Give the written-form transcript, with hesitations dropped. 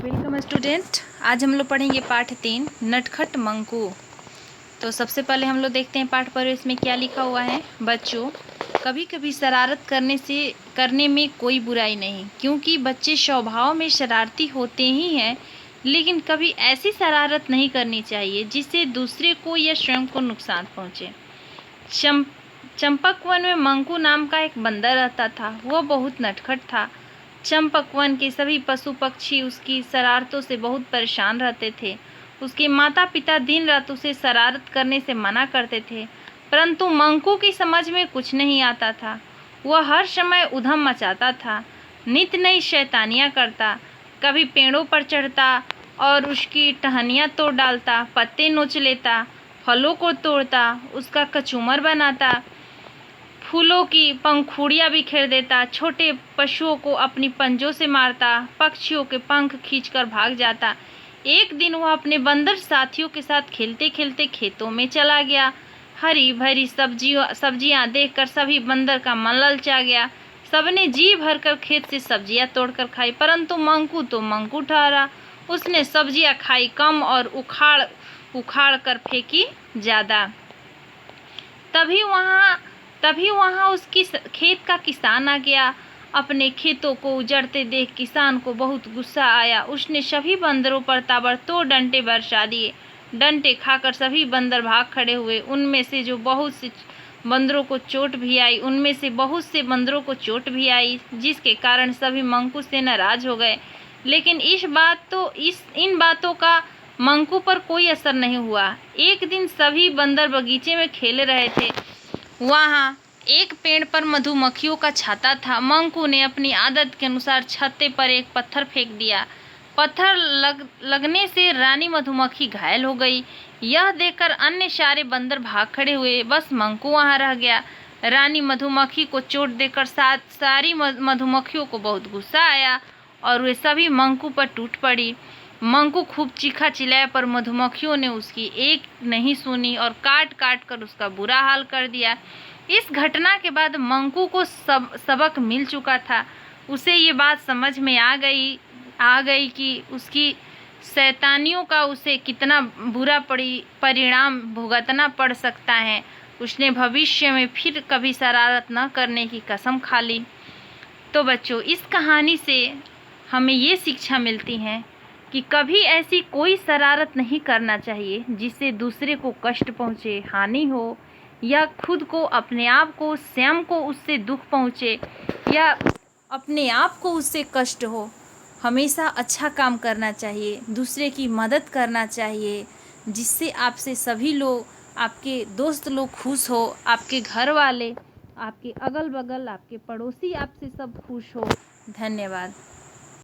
Welcome student. आज हम लोग पढ़ेंगे पाठ 3 नटखट मंकू। तो सबसे पहले हम लोग देखते हैं पाठ पर इसमें क्या लिखा हुआ है। बच्चों, कभी कभी शरारत करने में कोई बुराई नहीं, क्योंकि बच्चे स्वभाव में शरारती होते ही हैं। लेकिन कभी ऐसी शरारत नहीं करनी चाहिए जिससे दूसरे को या स्वयं को नुकसान पहुँचे। चंपकवन में मंकू नाम का एक बंदर रहता था। वह बहुत नटखट था। चंपकवन के सभी पशु पक्षी उसकी शरारतों से बहुत परेशान रहते थे। उसके माता पिता दिन रात उसे शरारत करने से मना करते थे, परंतु मंकू की समझ में कुछ नहीं आता था। वह हर समय उधम मचाता था, नित नई शैतानियाँ करता। कभी पेड़ों पर चढ़ता और उसकी टहनियाँ तोड़ डालता, पत्ते नोच लेता, फलों को तोड़ता, उसका कचूमर बनाता, फूलों की पंखुड़ियाँ बिखेर देता, छोटे पशुओं को अपनी पंजों से मारता, पक्षियों के पंख खींचकर भाग जाता। एक दिन वह अपने बंदर साथियों के साथ खेलते खेलते खेतों में चला गया। हरी भरी सब्जियां देखकर सभी बंदर का मन ललचा गया। सबने जी भरकर खेत से सब्जियां तोड़कर खाई, परंतु मंकू तो मंकू ठहरा। उसने सब्जियां खाई कम और उखाड़ कर फेंकी ज़्यादा। तभी वहाँ उसकी खेत का किसान आ गया। अपने खेतों को उजड़ते देख किसान को बहुत गुस्सा आया। उसने सभी बंदरों पर ताबड़तोड़ डंडे बरसा दिए। डंडे खाकर सभी बंदर भाग खड़े हुए। उनमें से बहुत से बंदरों को चोट भी आई, जिसके कारण सभी मंकू से नाराज हो गए। लेकिन इन बातों का मंकू पर कोई असर नहीं हुआ। एक दिन सभी बंदर बगीचे में खेल रहे थे। वहाँ एक पेड़ पर मधुमक्खियों का छाता था। मंकू ने अपनी आदत के अनुसार छत्ते पर एक पत्थर फेंक दिया। पत्थर लगने से रानी मधुमक्खी घायल हो गई। यह देखकर अन्य सारे बंदर भाग खड़े हुए। बस मंकू वहाँ रह गया। रानी मधुमक्खी को चोट देकर सारी मधुमक्खियों को बहुत गुस्सा आया और वे सभी मंकू पर टूट पड़ी। मंकू खूब चीखा चिल्लाया, पर मधुमक्खियों ने उसकी एक नहीं सुनी और काट काट कर उसका बुरा हाल कर दिया। इस घटना के बाद मंकू को सबक मिल चुका था। उसे ये बात समझ में आ गई कि उसकी शैतानियों का उसे कितना बुरा परिणाम भुगतना पड़ सकता है। उसने भविष्य में फिर कभी शरारत न करने की कसम खा ली। तो बच्चों, इस कहानी से हमें ये शिक्षा मिलती है कि कभी ऐसी कोई शरारत नहीं करना चाहिए जिससे दूसरे को कष्ट पहुँचे, हानि हो, या खुद को, अपने आप को, स्वयं को उससे दुख पहुँचे या अपने आप को उससे कष्ट हो। हमेशा अच्छा काम करना चाहिए, दूसरे की मदद करना चाहिए, जिससे आपसे सभी लोग, आपके दोस्त लोग खुश हो, आपके घर वाले, आपके अगल बगल, आपके पड़ोसी आपसे सब खुश हो। धन्यवाद।